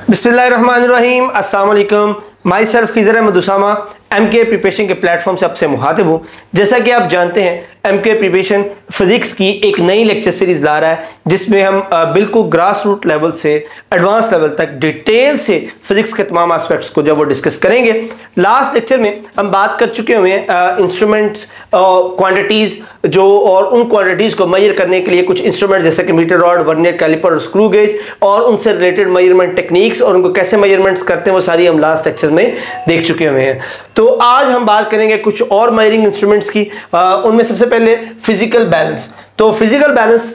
बिस्मिल्लाहिर्रहमानिर्रहीम। अस्सलाम वालेकुम। Myself Khizar Ahmed Usama M K preparation के प्लेटफॉर्म से आपसे मुखातिब हूँ। जैसा कि आप जानते हैं एमके प्रिपरेशन फिजिक्स की एक नई लेक्चर सीरीज ला रहा है जिसमें हम बिल्कुल ग्रास रूट लेवल से एडवांस लेवल तक डिटेल से फिजिक्स के तमाम एस्पेक्ट्स को जब वो डिस्कस करेंगे। लास्ट लेक्चर में हम बात कर चुके हुए हैं इंस्ट्रूमेंट्स क्वांटिटीज़ जो और उन क्वांटिटीज़ को मेजर करने के लिए कुछ इंस्ट्रूमेंट जैसे कि मीटर रॉड, वर्नियर कैलिपर और स्क्रू गेज और उनसे रिलेटेड मेजरमेंट टेक्निक्स और उनको कैसे मेजरमेंट्स करते हैं वो सारी हम लास्ट लेक्चर में देख चुके हुए हैं। तो आज हम बात करेंगे कुछ और मेजरिंग इंस्ट्रूमेंट्स की। उनमें सबसे पहले फिजिकल बैलेंस। तो फिजिकल बैलेंस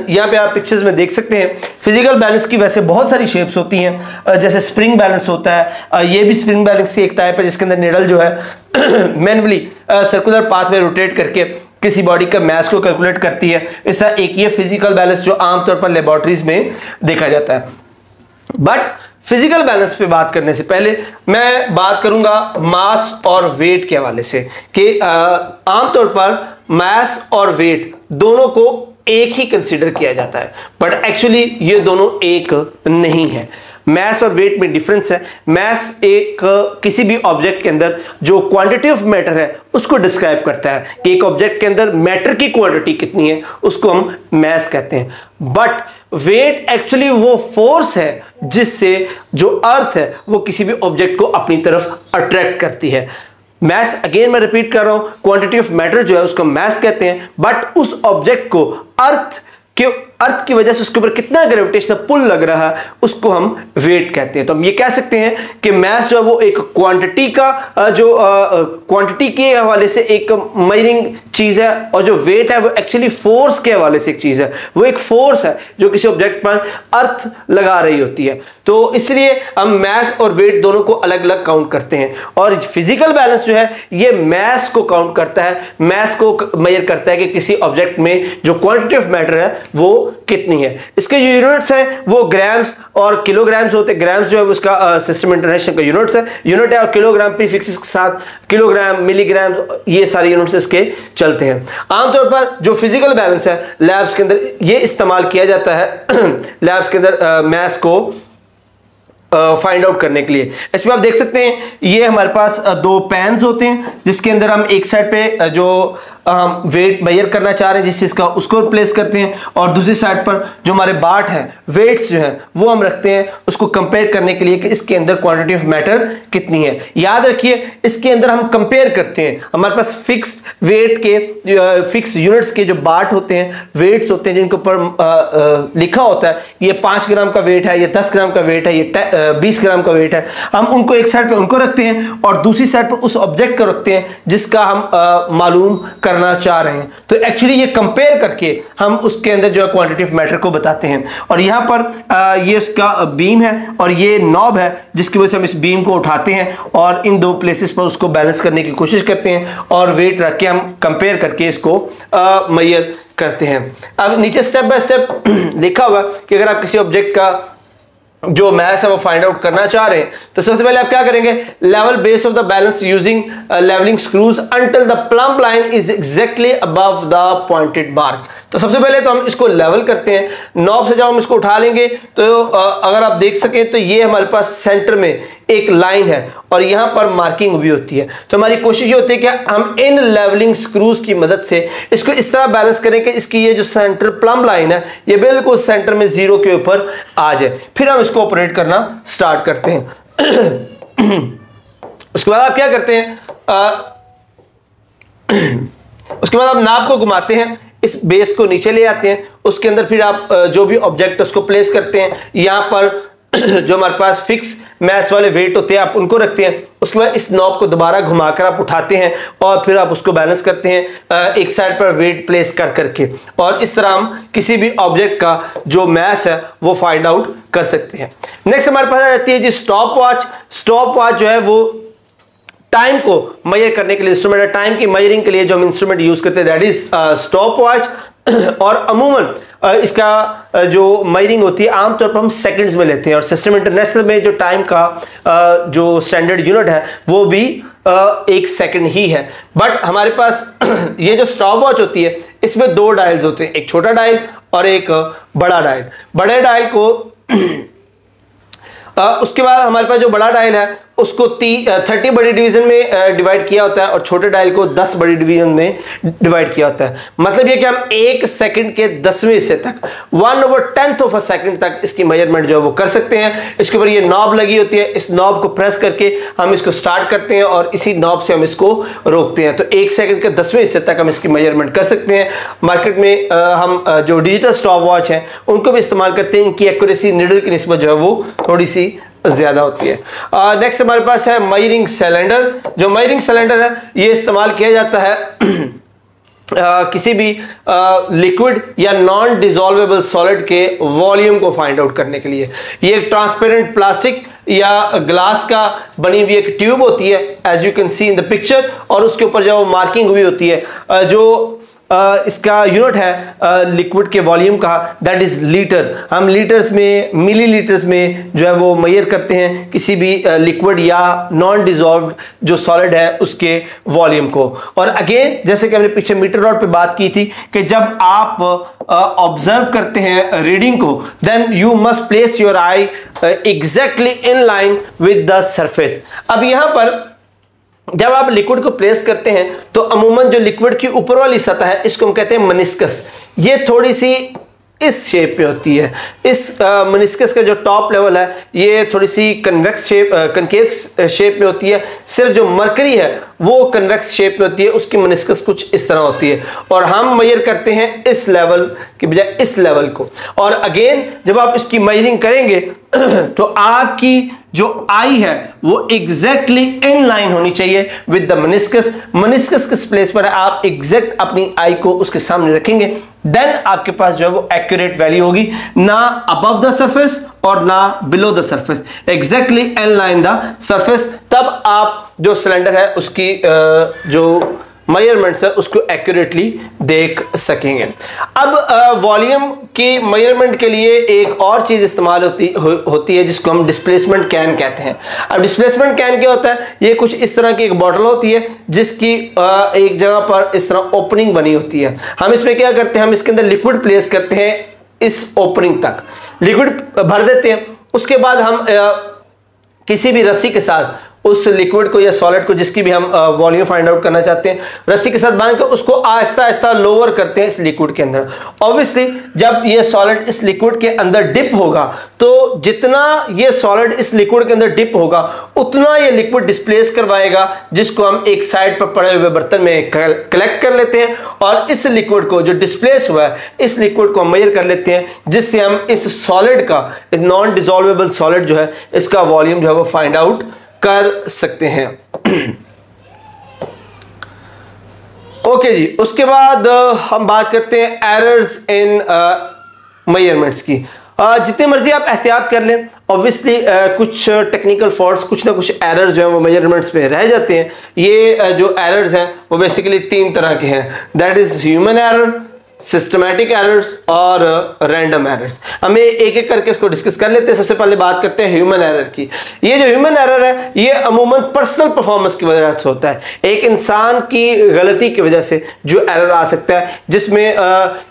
यहाँ पे आप पिक्चर्स में देख सकते हैं। फिजिकल बैलेंस की वैसे बहुत सारी शेप्स होती हैं, जैसे स्प्रिंग बैलेंस होता है। ये भी स्प्रिंग बैलेंस की एक टाइप है जिसके अंदर निडल जो है मैनुअली सर्कुलर पाथ में रोटेट करके किसी बॉडी का मास को कैलकुलेट करती है। ऐसा एक ये फिजिकल बैलेंस जो आमतौर पर लेबोरेटरीज में देखा जाता है। बट फिजिकल बैलेंस पे बात करने से पहले मैं बात करूंगा मास और वेट के हवाले से कि आमतौर पर मास और वेट दोनों को एक ही कंसीडर किया जाता है, बट एक्चुअली ये दोनों एक नहीं है। मास और वेट में डिफरेंस है। मास एक किसी भी ऑब्जेक्ट के अंदर जो क्वांटिटी ऑफ मैटर है उसको डिस्क्राइब करता है कि एक ऑब्जेक्ट के अंदर मैटर की क्वांटिटी कितनी है, उसको हम मास कहते हैं। बट वेट एक्चुअली वो फोर्स है जिससे जो अर्थ है वो किसी भी ऑब्जेक्ट को अपनी तरफ अट्रैक्ट करती है। मास, अगेन मैं रिपीट कर रहा हूं, क्वांटिटी ऑफ मैटर जो है उसको मास कहते हैं, बट उस ऑब्जेक्ट को अर्थ की वजह से उसके ऊपर कितना ग्रेविटेशनल पुल लग रहा है उसको हम वेट कहते हैं। तो हम ये कह सकते हैं कि मास जो है वो एक क्वांटिटी का क्वांटिटी के हवाले से एक मेजरिंग चीज है और जो वेट है वो एक्चुअली फोर्स के हवाले से एक चीज है। वो एक फोर्स है जो किसी ऑब्जेक्ट पर अर्थ लगा रही होती है। तो इसलिए हम मास और वेट दोनों को अलग अलग काउंट करते हैं। और फिजिकल बैलेंस जो है ये मास को काउंट करता है, मास को मेजर करता है कि किसी ऑब्जेक्ट में जो क्वांटिटी ऑफ मैटर है वो कितनी है। इसके जो यूनिट्स हैं वो ग्राम्स और किलोग्राम्स होते हैं। ग्राम्स जो है उसका सिस्टम इंटरनेशनल का यूनिट है और किलोग्राम प्रीफिक्सेस के साथ किलोग्राम, मिलीग्राम, ये सारे यूनिट्स इसके चलते हैं। आमतौर पर जो फिजिकल बैलेंस है लैब्स के अंदर ये इस्तेमाल किया जाता है लैब्स के अंदर मास को फाइंड आउट करने के लिए। इसमें आप देख सकते हैं ये हमारे पास दो पैन्स होते हैं जिसके अंदर हम एक साइड पे जो वेट मेजर करना चाह रहे हैं जिस चीज का उसको प्लेस करते हैं और दूसरी साइड पर जो हमारे बाट है, वेट्स जो है वो हम रखते हैं उसको कंपेयर करने के लिए कि इसके अंदर क्वांटिटी ऑफ मैटर कितनी है। याद रखिए इसके अंदर हम कंपेयर करते हैं, हमारे पास फिक्स वेट के फिक्स यूनिट्स के जो बाट होते हैं, वेट्स होते हैं जिनके ऊपर लिखा होता है ये 5 ग्राम का वेट है, ये 10 ग्राम का वेट है, ये 20 ग्राम का वेट है। हम उनको एक साइड पे उनको रखते हैं और दूसरी साइड पर उस ऑब्जेक्ट को रखते हैं जिसका हम मालूम करना चाह रहे हैं। तो एक्चुअली ये कंपेयर करके हम उसके अंदर जो है क्वांटिटी ऑफ मैटर को बताते हैं। और यहां पर ये उसका बीम है और ये नॉब है जिसकी वजह से हम इस बीम को उठाते हैं और इन दो प्लेसेस पर उसको बैलेंस करने की कोशिश करते हैं और वेट रख के हम कंपेयर करके इसको मेजर करते हैं। अब नीचे स्टेप बाय स्टेप लिखा हुआ कि अगर आप किसी ऑब्जेक्ट का जो मास है वो फाइंड आउट करना चाह रहे हैं तो सबसे पहले आप क्या करेंगे, level base of the balance using levelling screws until the plumb line is exactly above the pointed mark. तो सबसे पहले तो हम इसको लेवल करते हैं। नॉब से जब हम इसको उठा लेंगे तो अगर आप देख सकें तो ये हमारे पास सेंटर में एक लाइन है और यहां पर मार्किंग हुई होती है। तो हमारी कोशिश ये होती है कि हम इन लेवलिंग स्क्रूज की मदद से इसको इस तरह बैलेंस करें कि इसकी ये जो सेंटर प्लम्ब लाइन है ये बिल्कुल सेंटर में 0 के ऊपर आ जाए। फिर हम इसको ऑपरेट करना स्टार्ट करते हैं। उसके बाद आप क्या करते हैं, उसके बाद आप नाप को घुमाते हैं, इस बेस को नीचे ले आते हैं, उसके अंदर फिर आप जो भी ऑब्जेक्ट उसको प्लेस करते हैं। यहां पर जो हमारे पास फिक्स मास वाले वेट होते हैं आप उनको रखते हैं। उसके बाद इस नॉब को दोबारा घुमाकर आप उठाते हैं और फिर आप उसको बैलेंस करते हैं एक साइड पर वेट प्लेस कर करके, और इस तरह हम किसी भी ऑब्जेक्ट का जो मास है वो फाइंड आउट कर सकते हैं। नेक्स्ट हमारे पास आ जाती है जी स्टॉप वॉच। स्टॉप वॉच जो है वो टाइम को मेजर करने के लिए इंस्ट्रूमेंट है। टाइम की मेजरिंग के लिए जो हम इंस्ट्रूमेंट यूज करते हैं दैट इज स्टॉप वॉच। और अमूमन इसका जो मेजरिंग होती है आमतौर पर हम सेकंड्स में लेते हैं और सिस्टम इंटरनेशनल में जो टाइम का जो स्टैंडर्ड यूनिट है वो भी 1 सेकंड ही है। बट हमारे पास ये जो स्टॉप वॉच होती है इसमें 2 डायल्स होते हैं, एक छोटा डायल और एक बड़ा डायल। बड़े डायल को उसके बाद हमारे पास जो बड़ा डायल है उसको 30 बड़ी डिवीजन में डिवाइड किया होता है और छोटे डायल को 10 बड़ी डिवीजन में डिवाइड किया होता है। मतलब ये कि हम 1 सेकंड के 10वें हिस्से तक 1/10 ऑफ अ सेकंड तक इसकी मेजरमेंट जो है वो कर सकते हैं। इसके ऊपर ये नॉब लगी होती है, इस नॉब को प्रेस करके हम इसको स्टार्ट करते हैं और इसी नॉब से हम इसको रोकते हैं। तो 1 सेकंड के 10वें हिस्से तक हम इसकी मेजरमेंट कर सकते हैं। मार्केट में हम जो डिजिटल स्टॉप वॉच हैं उनको भी इस्तेमाल करते हैं। इनकी एक्यूरेसी नीडल की निस्बत जो है वो थोड़ी सी ज्यादा होती है। नेक्स्ट हमारे पास है मेजरिंग सिलेंडर। जो मेजरिंग सिलेंडर है ये इस्तेमाल किया जाता है किसी भी लिक्विड या नॉन डिसॉल्वेबल सॉलिड के वॉल्यूम को फाइंड आउट करने के लिए। ये एक ट्रांसपेरेंट प्लास्टिक या ग्लास का बनी हुई एक ट्यूब होती है as you can see in the picture, और उसके ऊपर जो मार्किंग हुई होती है जो इसका यूनिट है लिक्विड के वॉल्यूम का, दैट इज लीटर। हम लीटर्स में, मिलीलीटर्स में जो है वो मेजर करते हैं किसी भी लिक्विड या नॉन डिसॉल्व्ड जो सॉलिड है उसके वॉल्यूम को। और अगेन जैसे कि हमने पीछे मीटर रॉड पे बात की थी कि जब आप ऑब्जर्व करते हैं रीडिंग को, then you must place your eye exactly in line with the surface. अब यहां पर जब आप लिक्विड को प्लेस करते हैं तो अमूमन जो लिक्विड की ऊपर वाली सतह है इसको हम कहते हैं मेनिस्कस। ये थोड़ी सी इस शेप पे होती है। इस मेनिस्कस का जो टॉप लेवल है ये थोड़ी सी कन्वेक्स शेप, कनकेव शेप में होती है। सिर्फ जो मरकरी है वो कन्वेक्स शेप में होती है, उसकी मेनिस्कस कुछ इस तरह होती है। और हम मेजर करते हैं इस लेवल की बजाय इस लेवल को। और अगेन जब आप इसकी मेजरिंग करेंगे तो आपकी जो आई है वो एग्जैक्टली इन लाइन होनी चाहिए विद द मेनिस्कस। मेनिस्कस किस प्लेस पर है आप एग्जैक्ट अपनी आई को उसके सामने रखेंगे, देन आपके पास जो है वो एक्यूरेट वैल्यू होगी, ना अबव द सरफेस और ना below the surface, exactly in line the surface. तब आप जो सिलेंडर है उसकी जो मेजरमेंट्स है उसको एक्यूरेटली देख सकेंगे। अब वॉल्यूम की मेजरमेंट के लिए एक और चीज इस्तेमाल होती है जिसको हम डिस्प्लेसमेंट कैन कहते हैं। अब डिस्प्लेसमेंट कैन क्या होता है? ये कुछ इस तरह की एक बॉटल होती है जिसकी एक जगह पर इस तरह ओपनिंग बनी होती है। हम इसमें क्या करते हैं, हम इसके अंदर लिक्विड प्लेस करते हैं, इस ओपनिंग तक लिक्विड भर देते हैं। उसके बाद हम किसी भी रस्सी के साथ उस लिक्विड को या सॉलिड को जिसकी भी हम वॉल्यूम फाइंड आउट करना चाहते हैं रस्सी के साथ बांध कर उसको आहिस्ता आहिस्ता लोअर करते हैं इस लिक्विड के अंदर। ऑब्वियसली जब ये सॉलिड इस लिक्विड के अंदर डिप होगा तो जितना ये सॉलिड इस लिक्विड के अंदर डिप होगा उतना ये लिक्विड डिस्प्लेस करवाएगा, जिसको हम एक साइड पर पड़े हुए बर्तन में कलेक्ट कर लेते हैं और इस लिक्विड को जो डिस्प्लेस हुआ है इस लिक्विड को मेजर कर लेते हैं, जिससे हम इस सॉलिड का, इस नॉन डिसॉल्वेबल सॉलिड जो है इसका वॉल्यूम जो है वो फाइंड आउट कर सकते हैं। ओके जी, उसके बाद हम बात करते हैं एरर्स इन मेजरमेंट्स की। जितने मर्जी आप एहतियात कर लें, ऑब्वियसली कुछ टेक्निकल फॉल्ट्स, कुछ ना कुछ एरर्स जो हैं वो मेजरमेंट्स में रह जाते हैं। ये जो एरर्स हैं वो बेसिकली 3 तरह के हैं, that is human error, systematic errors और रैंडम एरर्स। हमें एक एक करके इसको डिस्कस कर लेते हैं। सबसे पहले बात करते हैं ह्यूमन एरर की। ये जो ह्यूमन एरर है ये अमूमन पर्सनल परफॉर्मेंस की वजह से होता है। एक इंसान की गलती की वजह से जो एरर आ सकता है, जिसमें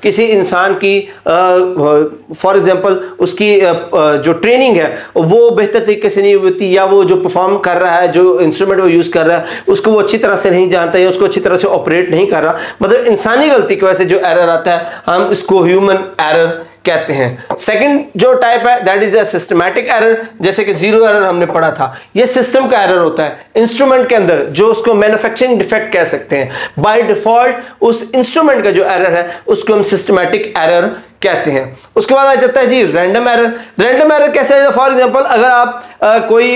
किसी इंसान की फॉर एग्जांपल उसकी जो ट्रेनिंग है वो बेहतर तरीके से नहीं होती, या वो जो परफॉर्म कर रहा है, जो इंस्ट्रूमेंट वो यूज कर रहा है उसको वो अच्छी तरह से नहीं जानता या उसको अच्छी तरह से ऑपरेट नहीं कर रहा। मतलब इंसानी गलती की वजह से जो एरर आता है हम इसको ह्यूमन एरर कहते हैं। सेकंड जो टाइप है that is a systematic error, जैसे कि जीरो एरर हमने पढ़ा था। यह सिस्टम का एरर होता है इंस्ट्रूमेंट के अंदर, जो उसको मैन्युफैक्चरिंग डिफेक्ट कह सकते हैं। बाय डिफॉल्ट उस इंस्ट्रूमेंट का जो एरर है उसको हम सिस्टमैटिक एरर कहते हैं। उसके बाद आ जाता है जी रैंडम एरर। रैंडम एरर कैसे है? फॉर एग्जांपल अगर आप कोई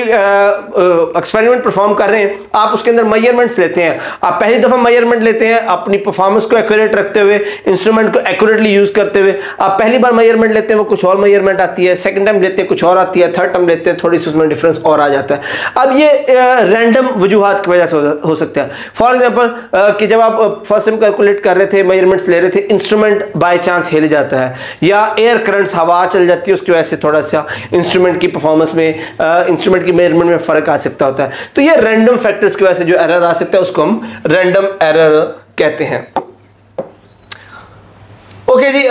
एक्सपेरिमेंट परफॉर्म कर रहे हैं, आप उसके अंदर मेजरमेंट्स लेते हैं, आप पहली दफा मेजरमेंट लेते हैं अपनी परफॉर्मेंस को एक्यूरेट रखते हुए, इंस्ट्रूमेंट को एक्यूरेटली यूज करते हुए। आप पहली बार मेजरमेंट लेते हैं वो कुछ और मेजरमेंट आती है, सेकंड टाइम लेते हैं कुछ और आती है, थर्ड टाइम लेते हैं थोड़ी सी उसमें डिफरेंस और आ जाता है। अब ये रैंडम वजूहात की वजह से हो सकता है। फॉर एग्जांपल कि जब आप फर्स्ट टाइम कैलकुलेट कर रहे थे, मेजरमेंट्स ले रहे थे, इंस्ट्रूमेंट बाय चांस हिल जाता है या एयर करंट्स, हवा चल जाती है, उसकी वजह से थोड़ा सा इंस्ट्रूमेंट की परफॉर्मेंस में, इंस्ट्रूमेंट की मेजरमेंट में फर्क आ सकता होता है। तो ये रैंडम फैक्टर्स की वजह से जो एरर आ सकता है उसको हम रैंडम एरर कहते हैं। ओके जी,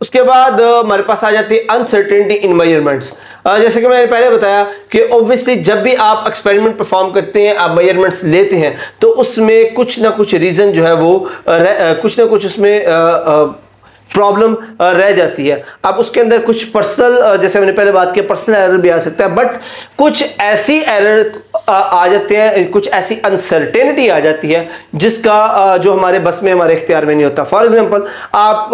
उसके बाद हमारे पास आ जाती है अनसर्टेनिटी इन मेजरमेंट्स। जैसे कि मैंने पहले बताया कि ऑब्वियसली जब भी आप एक्सपेरिमेंट परफॉर्म करते हैं, आप मेजरमेंट्स लेते हैं, तो उसमें कुछ ना कुछ रीज़न जो है वो कुछ ना कुछ उसमें प्रॉब्लम रह जाती है। अब उसके अंदर कुछ पर्सनल, जैसे मैंने पहले बात की, पर्सनल एरर भी आ सकता है, बट कुछ ऐसी एरर आ जाते हैं, कुछ ऐसी अनसर्टेनिटी आ जाती है जिसका जो हमारे बस में, हमारे इख्तियार में नहीं होता। फॉर एग्जांपल, आप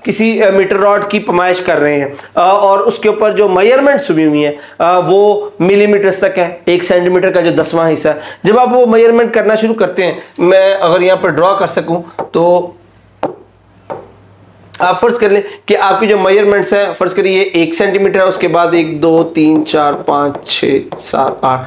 किसी मीटर रॉड की पैमाइश कर रहे हैं और उसके ऊपर जो मेजरमेंट्स हुई हुई हैं वो मिलीमीटर्स तक है, 1 सेंटीमीटर का जो 10वां हिस्सा है। जब आप वो मेजरमेंट करना शुरू करते हैं, मैं अगर यहाँ पर ड्रॉ कर सकूँ तो आप फर्ज कर लें कि आपकी जो मेजरमेंट्स है, फर्ज करिए 1 सेंटीमीटर है, उसके बाद 1 2 3 4 5 6 7 8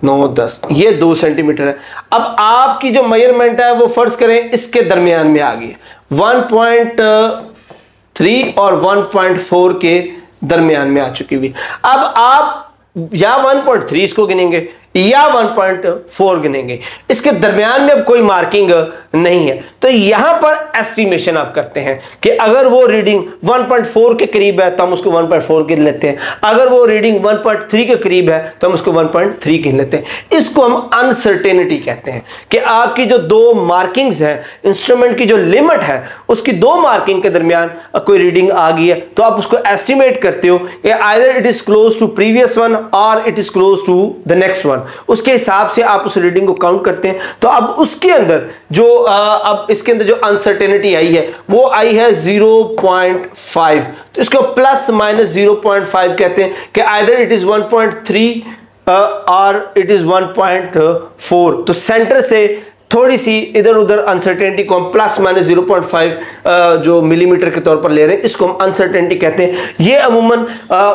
9 10, ये 2 सेंटीमीटर है। अब आपकी जो मेजरमेंट है वो फर्ज करें इसके दरमियान में आ गई, 1.3 और 1.4 के दरमियान में आ चुकी हुई। अब आप या 1.3 इसको गिनेंगे या 1.4 गिनेंगे, इसके दरमियान में अब कोई मार्किंग नहीं है। तो यहां पर एस्टिमेशन आप करते हैं कि अगर वो रीडिंग 1.4 के करीब है तो हम उसको 1.4 गिन लेते हैं, अगर वो रीडिंग 1.3 के करीब है तो हम उसको 1.3 गिन लेते हैं। इसको हम अनसर्टेनिटी कहते हैं कि आपकी जो 2 मार्किंग्स हैं, इंस्ट्रूमेंट की जो लिमिट है उसकी 2 मार्किंग के दरमियान कोई रीडिंग आ गई है, तो आप उसको एस्टिमेट करते हो कि either it is close to previous one और it is close to the next one. उसके हिसाब से आप उस रीडिंग को काउंट करते हैं। तो अब उसके अंदर जो अब इसके अंदर जो अनसर्टेनिटी आई है वो आई है 0.5, तो इसको प्लस माइनस 0.5 कहते हैं कि आइदर इट इज 1.3 और इट इज 1.4। तो सेंटर से थोड़ी सी इधर उधर अनसर्टेनिटी को हम प्लस माइनस 0.5 जो मिलीमीटर के तौर पर ले रहे हैं, इसको हम अनसर्टेनिटी कहते हैं। ये अमूमन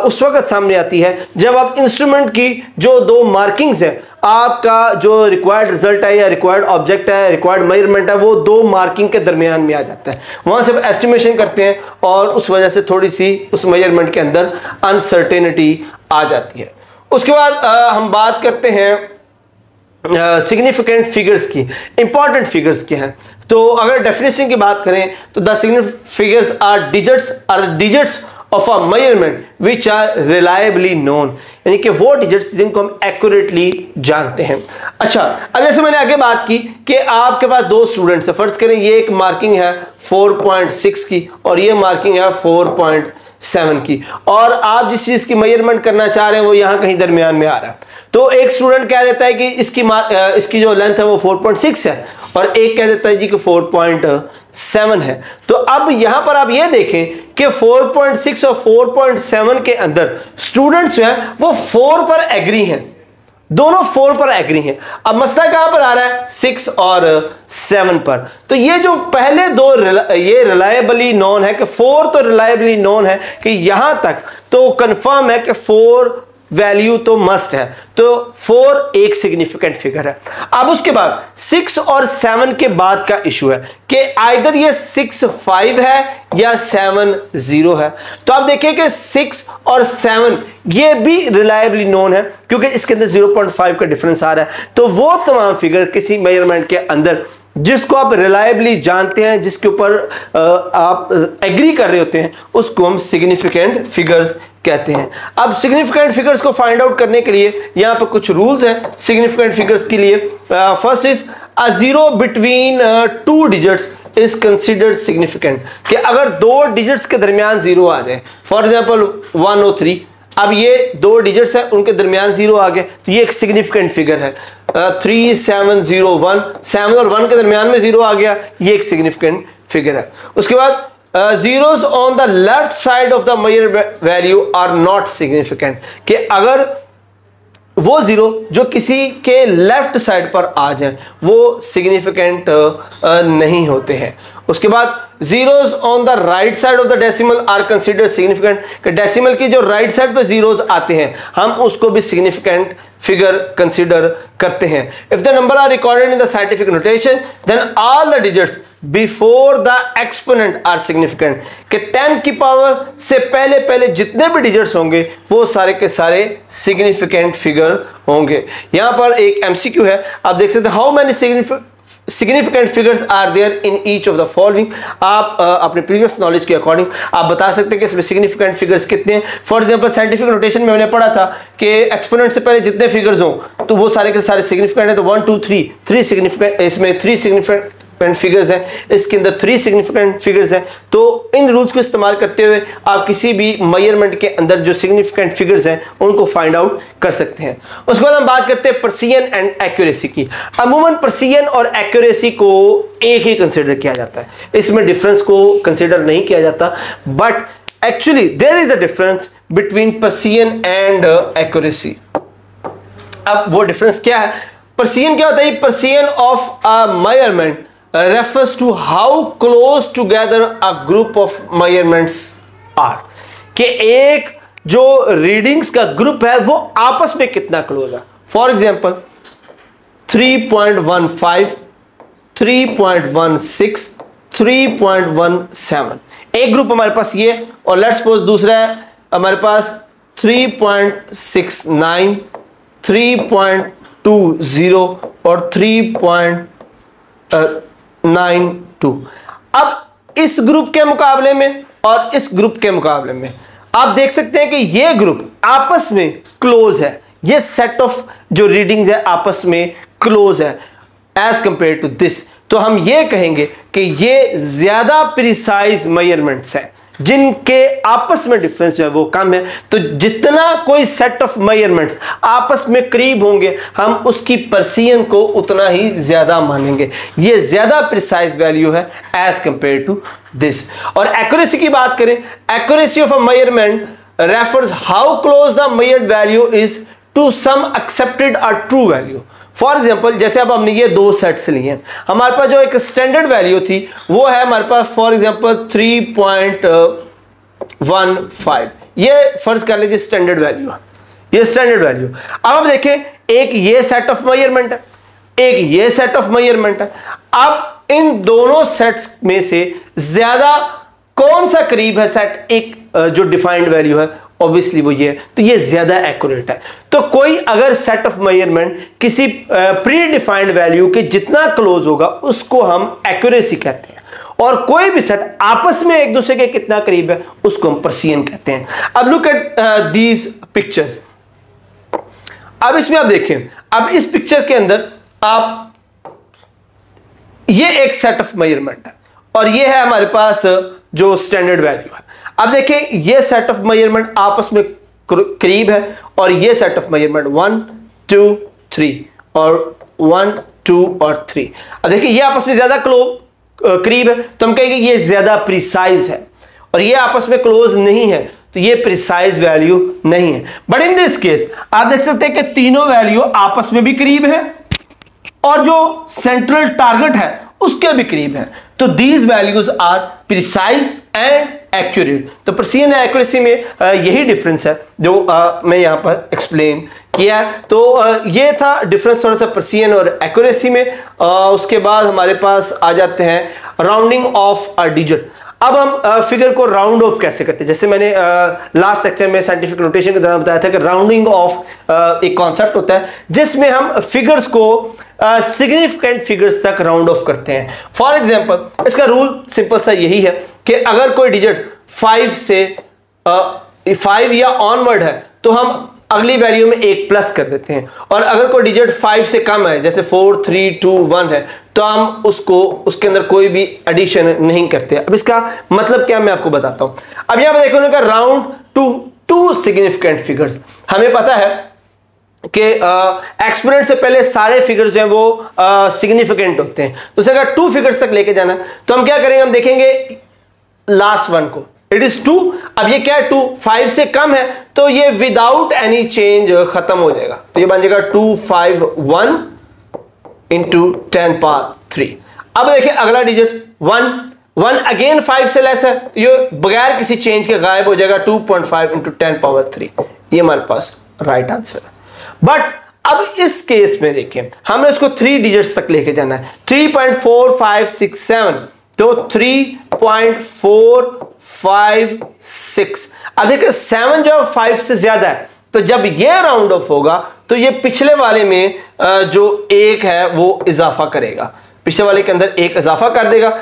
उस वक्त सामने आती है जब आप इंस्ट्रूमेंट की जो 2 मार्किंग्स हैं, आपका जो रिक्वायर्ड रिजल्ट है या रिक्वायर्ड ऑब्जेक्ट है, रिक्वायर्ड मेजरमेंट है, वो 2 मार्किंग के दरमियान में आ जाता है। वहां से एस्टिमेशन करते हैं और उस वजह से थोड़ी सी उस मेजरमेंट के अंदर अनसर्टेनिटी आ जाती है। उसके बाद हम बात करते हैं सिग्निफिकेंट फिगर्स की, इंपॉर्टेंट फिगर्स की हैं। तो अगर डेफिनेशन की बात करें तो the significant figures are digits of a measurement which are reliably known, यानी कि वो डिजिट्स जिनको हम एक्यूरेटली जानते हैं। अच्छा, अब जैसे मैंने आगे बात की कि आपके पास 2 स्टूडेंट्स हैं, फर्ज करें ये एक मार्किंग है 4.6 की और ये मार्किंग है 4.7 की, और आप जिस चीज की मेजरमेंट करना चाह रहे हैं वो यहां कहीं दरमियान में आ रहा है। तो एक स्टूडेंट कह देता है कि इसकी जो लेंथ है वो 4.6 है और एक कह देता है जी कि 4.7 है। तो अब यहां पर आप ये देखें कि 4.6 और 4.7 के अंदर स्टूडेंट्स जो हैं वो 4 पर एग्री हैं, दोनों 4 पर एग्री हैं। अब मसला कहां पर आ रहा है, 6 और 7 पर। तो ये जो पहले 2 ये रिलायबली नोन है कि 4 तो रिलायबली नोन है कि यहां तक तो कंफर्म है कि 4 वैल्यू तो मस्ट है, तो 4 एक सिग्निफिकेंट फिगर है। अब उसके बाद 6 और 7 के बाद का इशू है कि आइदर ये 6 5 है या 7 0 है। तो आप देखिए कि 6 और 7 ये भी रिलायबली नोन है क्योंकि इसके अंदर 0.5 का डिफरेंस आ रहा है। तो वो तमाम फिगर किसी मेजरमेंट के अंदर जिसको आप रिलायबली जानते हैं, जिसके ऊपर आप एग्री कर रहे होते हैं, उसको हम सिग्निफिकेंट फिगर्स कहते हैं। अब सिग्निफिकेंट फिगर्स को फाइंड आउट करने के लिए यहां पर कुछ रूल्स हैं सिग्निफिकेंट फिगर्स के लिए। First is a 0 between 2 digits is considered significant, कि अगर 2 डिजिट्स के दरमियान 0 आ जाए, फॉर एग्जांपल 103, अब ये 2 डिजिट्स है उनके दरमियान 0 आ गए तो ये एक सिग्निफिकेंट फिगर है। 3 7 0 1, 7 और 1 के दरमियान में 0 आ गया, ये एक सिग्निफिकेंट फिगर है। उसके बाद zeros on the left side of the measure value are not significant, कि अगर वो 0 जो किसी के लेफ्ट साइड पर आ जाए वो सिग्निफिकेंट नहीं होते हैं। उसके बाद zeros on the right side of the decimal are considered significant, कि डेसिमल की जो राइट साइड पे zeros आते हैं हम उसको भी significant फिगर कंसीडर करते हैं। If the number are recorded in the scientific notation then all the digits before the exponent are significant, कि 10 की पावर से पहले पहले जितने भी डिजिट्स होंगे वो सारे के सारे सिग्निफिकेंट फिगर होंगे। यहां पर एक एमसीक्यू है, आप देख सकते हैं how many significant figures are there in each of the following. आप अपने प्रीवियस नॉलेज के अकॉर्डिंग आप बता सकते हैं कि इसमें सिग्निफिकेंट फिगर्स कितने हैं। फॉर एग्जांपल साइंटिफिक नोटेशन में मैंने पढ़ा था कि एक्सपोनेंट से पहले जितने फिगर्स हों तो वो सारे के सारे सिग्निफिकेंट है। तो 1 2 3 सिग्निफिकेंट, इसमें 3 सिग्निफिकेंट फिगर्स हैं, इसके अंदर 3 सिग्निफिकेंट फिगर्स हैं। तो इन रूल्स को इस्तेमाल करते हुए आप किसी भी मेजरमेंट के अंदर जो सिग्निफिकेंट फिगर्स हैं उनको फाइंड आउट कर सकते हैं। उसके बाद हम बात करते हैं प्रिसिजन एंड एक्यूरेसी की। अमूमन प्रिसिजन और एक्यूरेसी को एक ही कंसिडर किया जाता है, इसमें डिफरेंस को कंसिडर नहीं किया जाता। But actually there is a difference between precision and accuracy. अब वो डिफरेंस क्या है? प्रिसिजन क्या होता है? Precision of a measurement refers to how close together a group of measurements are, कि एक जो रीडिंग्स का ग्रुप है वो आपस में कितना क्लोज है। फॉर एग्जांपल 3.15, 3.16, 3.17 एक ग्रुप हमारे पास ये, और लेट्स सपोज दूसरा है हमारे पास 3.69, 3.20 और 3.92। अब इस ग्रुप के मुकाबले में और इस ग्रुप के मुकाबले में आप देख सकते हैं कि ये ग्रुप आपस में क्लोज है, ये सेट ऑफ जो रीडिंग्स है आपस में क्लोज है एज कंपेयर टू दिस। तो हम ये कहेंगे कि ये ज्यादा प्रिसाइज मेजरमेंट्स हैं जिनके आपस में डिफरेंस जो है वो कम है। तो जितना कोई सेट ऑफ मेजरमेंट्स आपस में करीब होंगे हम उसकी प्रिसिजन को उतना ही ज्यादा मानेंगे। ये ज्यादा प्रिसाइज वैल्यू है एज कंपेयर टू दिस। और एक्यूरेसी की बात करें, accuracy of a measurement refers how close the measured value is to some accepted और ट्रू वैल्यू। फॉर एग्जाम्पल जैसे अब हमने ये 2 सेट्स लिए, हमारे पास जो एक स्टैंडर्ड वैल्यू थी वो है हमारे पास फॉर एग्जाम्पल 3.15, ये फर्ज कर लीजिए स्टैंडर्ड वैल्यू है, ये स्टैंडर्ड वैल्यू। अब हम देखें एक ये सेट ऑफ मेजरमेंट है, एक ये सेट ऑफ मेजरमेंट है। अब इन दोनों सेट्स में से ज्यादा कौन सा करीब है सेट एक जो डिफाइंड वैल्यू है, ऑब्वियसली वो ये है, तो ये ज्यादा एक्यूरेट है। तो कोई अगर सेट ऑफ मेजरमेंट किसी प्री डिफाइंड वैल्यू के जितना क्लोज होगा उसको हम एक्यूरेसी कहते हैं, और कोई भी सेट आपस में एक दूसरे के कितना करीब है उसको हम प्रिसिजन कहते हैं। अब लुक एट दीज पिक्चर्स। अब इसमें आप देखें, अब इस पिक्चर के अंदर आप ये एक सेट ऑफ मेजरमेंट है और ये है हमारे पास जो स्टैंडर्ड वैल्यू है। अब देखें ये सेट ऑफ मेजरमेंट आपस में करीब है और ये सेट ऑफ मेजरमेंट 1 2 3 और 1 2 और 3। अब देखिए ये आपस में ज्यादा करीब है तो हम कहेंगे ये ज्यादा प्रिसाइज है, और ये आपस में क्लोज नहीं है तो ये प्रिसाइज वैल्यू नहीं है। बट इन दिस केस आप देख सकते हैं कि तीनों वैल्यू आपस में भी करीब है और जो सेंट्रल टारगेट है उसके भी करीब है। तो these values are precise and accurate. तो प्रिसिजन एंड एक्यूरेसी में यही डिफरेंस है जो मैं यहां पर एक्सप्लेन किया। तो ये था डिफरेंस थोड़ा सा प्रिसिजन और एक्यूरेसी में। उसके बाद हमारे पास आ जाते हैं राउंडिंग ऑफ अ डिजिट। अब हम फिगर को राउंड ऑफ कैसे करते हैं, जैसे मैंने लास्ट लेक्चर में साइंटिफिक नोटेशन के दौरान बताया था कि राउंडिंग ऑफ एक कॉन्सेप्ट होता है जिसमें हम फिगर्स को सिग्निफिकेंट फिगर्स तक राउंड ऑफ करते हैं। फॉर एग्जांपल इसका रूल सिंपल सा यही है कि अगर कोई डिजिट 5 या ऑनवर्ड है तो हम अगली वैल्यू में एक प्लस कर देते हैं, और अगर कोई डिजिट 5 से कम है जैसे 4 3 2 1 है तो हम उसके अंदर कोई भी एडिशन नहीं करते। अब इसका मतलब क्या मैं आपको बताता हूं। अब यहां पर देखो उन्होंने कहा राउंड टू सिग्निफिकेंट फिगर्स। हमें पता है कि एक्सपोनेंट से पहले सारे फिगर्स जो हैं वो सिग्निफिकेंट होते हैं, तो उसे अगर 2 फिगर्स तक लेके जाना तो हम क्या करेंगे, हम देखेंगे लास्ट वन को, इट इज 2। अब ये क्या है 2 5 से कम है तो ये विदाउट एनी चेंज खत्म हो जाएगा, तो ये बन जाएगा 2 5 1 इंटू 10 पावर 3। अब देखिए अगला डिजिट 1 अगेन 5 से लेस है तो ये बगैर किसी चेंज के गायब हो जाएगा 2.5 इंटू 10 पावर 3। ये हमारे पास राइट आंसर है। बट अब इस केस में देखिए हमें इसको 3 डिजिट्स तक लेके जाना है, 3.4567 तो 3.456। अब देखिए 7 जो 5 से ज्यादा है तो जब ये राउंड ऑफ होगा तो ये पिछले वाले में जो 1 है वो इजाफा करेगा, पिछले वाले के अंदर 1 इजाफा कर देगा।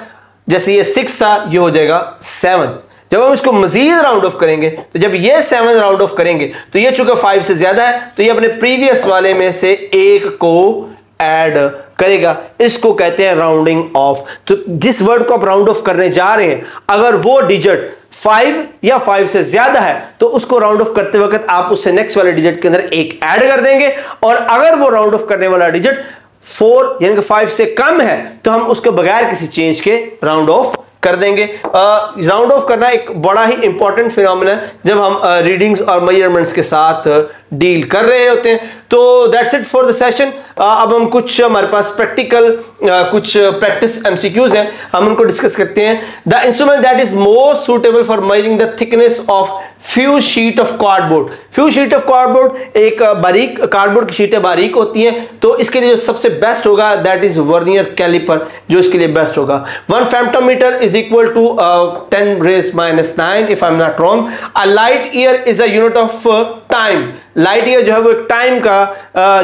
जैसे ये 6 था, ये हो जाएगा 7। जब हम इसको मजीद राउंड ऑफ करेंगे, तो जब ये 7 राउंड ऑफ करेंगे तो ये चूंकि 5 से ज्यादा है, तो ये अपने प्रीवियस वाले में से 1 को ऐड करेगा। इसको कहते हैं राउंडिंग ऑफ। तो जिस वर्ड को आप राउंड ऑफ करने जा रहे हैं, अगर वो डिजिट 5 या 5 से ज्यादा है, तो उसको राउंड ऑफ करते वक्त आप उससे नेक्स्ट वाले डिजिट के अंदर 1 ऐड कर देंगे। और अगर वो राउंड ऑफ करने वाला डिजिट 4 यानी कि 5 से कम है, तो हम उसको बगैर किसी चेंज के राउंड ऑफ कर देंगे। राउंड ऑफ करना एक बड़ा ही इंपॉर्टेंट फिनोमेना है जब हम रीडिंग्स और मेजरमेंट्स के साथ डील कर रहे होते हैं। तो that's it for the session. अब हम कुछ हमारे पास प्रैक्टिकल कुछ प्रैक्टिस एमसीक्यूज हैं, हम उनको डिस्कस करते हैं। The instrument that is most suitable for measuring the thickness of few sheet of cardboard. Few sheet of cardboard एक बारीक कार्डबोर्ड की शीटें बारीक होती हैं, तो इसके लिए जो सबसे बेस्ट होगा दैट इज वर्नियर कैलिपर, जो इसके लिए बेस्ट होगा। 1 femtometer is equal to 10⁻⁹ if I am not wrong. A light year is a unit of time. Light year जो है वो एक टाइम का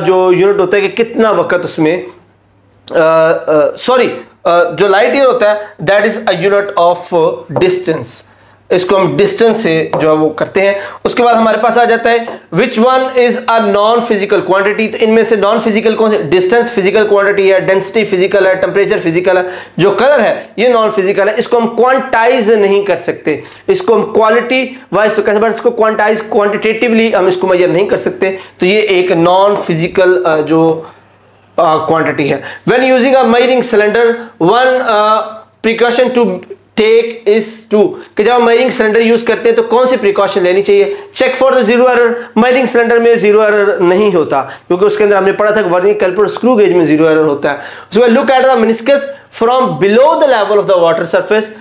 जो यूनिट होता है कि कितना वक्त उसमें जो लाइट ईयर होता है that is a unit of distance. इसको हम डिस्टेंस से जो है वो करते हैं। उसके बाद हमारे पास आ जाता है which one is a non physical quantity. तो इनमें से नॉन फिजिकल कौन से? डिस्टेंस फिजिकल क्वांटिटी है, डेंसिटी फिजिकल है, टेम्परेचर फिजिकल है, जो कलर है ये नॉन फिजिकल है। इसको हम क्वांटाइज नहीं कर सकते, इसको हम क्वालिटी वाइज तो कैसे, इसको क्वांटाइज क्वांटिटेटिवली हम इसको मेजर नहीं कर सकते। तो ये एक नॉन फिजिकल जो क्वांटिटी है। When using a measuring cylinder, one precaution to take is to, कि जब हम मेजरिंग सिलेंडर यूज करते हैं तो कौन सी प्रिकॉशन लेनी चाहिए? Check for the zero error. Measuring cylinder में जीरो एरर नहीं होता, क्योंकि उसके अंदर हमने पढ़ा था वर्नियर कैलिपर स्क्रू गेज में जीरो एरर होता है। उसके बाद look at the meniscus from below the level of the water surface.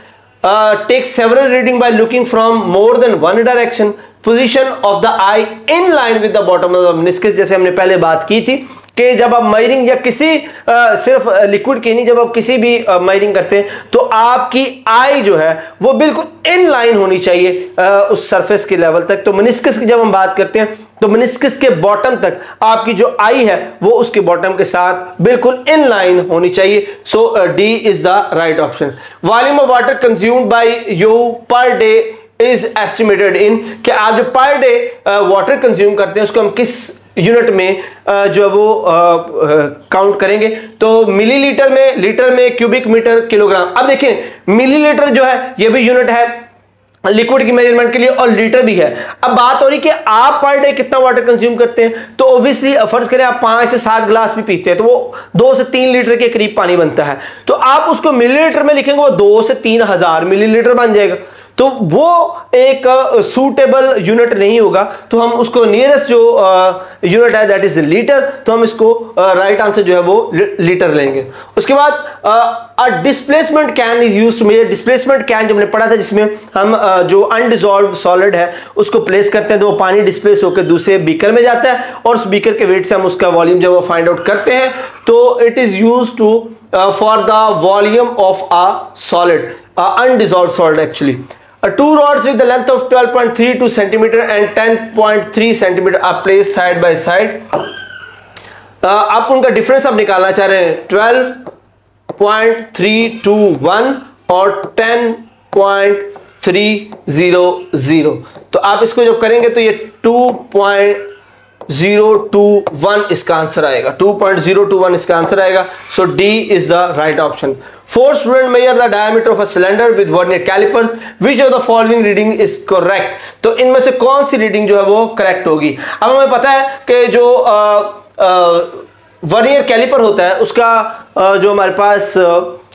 Take several reading by looking from more than one direction. Position of the eye in line with the bottom of the meniscus, जैसे हमने पहले बात की थी कि जब आप measuring या किसी सिर्फ लिक्विड की नहीं, जब आप किसी भी मेजरिंग करते हैं तो आपकी आई जो है वो बिल्कुल इन लाइन होनी चाहिए उस सरफेस के लेवल तक। तो मेनिस्कस की जब हम बात करते हैं तो मेनिस्कस के बॉटम तक आपकी जो आई है वो उसके बॉटम के साथ बिल्कुल इन लाइन होनी चाहिए। So D is the right option. Volume of water consumed by you पर डे इज एस्टिमेटेड इन, कि आप जो पर डे वाटर कंज्यूम करते हैं उसको हम किस यूनिट में जो है वो काउंट करेंगे? तो मिलीलीटर में, लीटर में, क्यूबिक मीटर, किलोग्राम। अब देखें मिलीलीटर जो है ये भी यूनिट है लिक्विड की मेजरमेंट के लिए, और लीटर भी है। अब बात हो रही कि आप पर डे कितना वाटर कंज्यूम करते हैं, तो ऑब्वियसली फर्ज करें आप 5 से 7 ग्लास भी पीते हैं तो वो 2 से 3 लीटर के करीब पानी बनता है। तो आप उसको मिलीलीटर में लिखेंगे वो 2 से 3,000 मिलीलीटर बन जाएगा। तो वो एक सूटेबल यूनिट नहीं होगा, तो हम उसको नियरेस्ट जो यूनिट है दैट इज लीटर, तो हम इसको राइट आंसर जो है वो लीटर लेंगे। उसके बाद a displacement can is used to measure. Displacement can जो हमने पढ़ा था, जिसमें हम जो अनडिसॉल्व्ड सॉलिड है उसको प्लेस करते हैं तो वो पानी डिस्प्लेस होकर दूसरे बीकर में जाता है, और उस बीकर के वेट से हम उसका वॉल्यूम जब वो फाइंड आउट करते हैं तो it is used to for the volume of a solid, undissolved solid actually. Two rods with the length of 12.32 centimeter and 10.3 centimeter are placed side by side. आप उनका डिफरेंस आप निकालना चाह रहे हैं, 12.321 और 10.300। तो आप इसको जब करेंगे तो ये 2.021 इसका आंसर आएगा, 2.021 इसका आंसर आएगा। So D is the right option. 4 students measure the diameter of a cylinder with vernier calipers. Which of the following reading is correct? तो इनमें से कौन सी रीडिंग जो है वो करेक्ट होगी? अब हमें पता है कि जो वर्नियर कैलिपर होता है उसका जो हमारे पास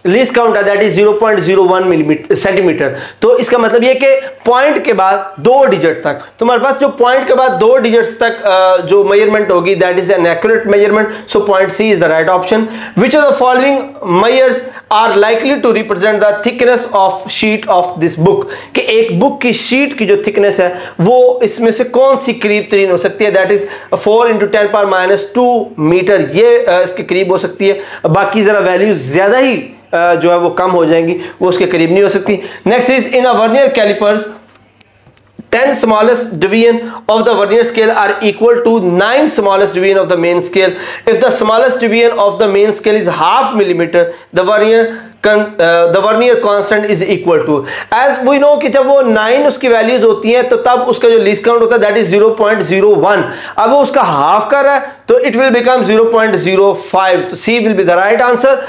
लीस्ट काउंट है दैट इज 0.01 सेंटीमीटर। तो इसका मतलब ये कि पॉइंट के बाद 2 डिजिट तक, तो हमारे पास जो पॉइंट के बाद 2 डिजिट्स तक जो मेजरमेंट होगी that is an accurate measurement. So point C is the right option. Which of the following measures are likely to represent the thickness of sheet of this book, कि एक book की sheet की जो thickness है वो इसमें से कौन सी करीब तरीन हो सकती है? दैट इज 4 × 10⁻² मीटर, ये इसके करीब हो सकती है। बाकी जरा वैल्यूज ज्यादा ही जो है वो कम हो जाएंगी, वो उसके करीब नहीं हो सकती। Next is in a vernier callipers 10 smallest division of the vernier scale are equal to 9 smallest division of the main scale. If the smallest division of the main scale is half millimeter, the vernier constant is equal to, as we know कि जब वो 9 उसकी values होती हैं तो तब उसका जो लीस्ट काउंट होता है दैट इज 0.01. अब वो उसका हाफ कर रहा है तो इट विल बिकम 0.05. तो C will be the right answer.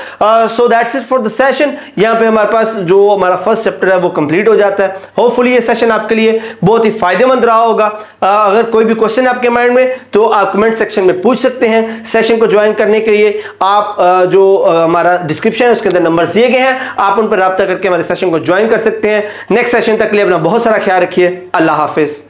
So that's it for the session. यहाँ पे हमारे पास जो हमारा फर्स्ट चैप्टर है वो कंप्लीट हो जाता है. होपफुली ये सेशन आपके लिए बहुत ही फायदेमंद रहा होगा. अगर कोई भी क्वेश्चन आपके माइंड में तो आप कमेंट सेक्शन में पूछ सकते हैं. सेशन को ज्वाइन करने के लिए आप जो हमारा डिस्क्रिप्शन है उसके अंदर नंबर दिए गए हैं, आप उन पर राब्ता करके हमारे सेशन को ज्वाइन कर सकते हैं. नेक्स्ट सेशन तक के लिए अपना बहुत सारा ख्याल रखिए. अल्लाह हाफिज.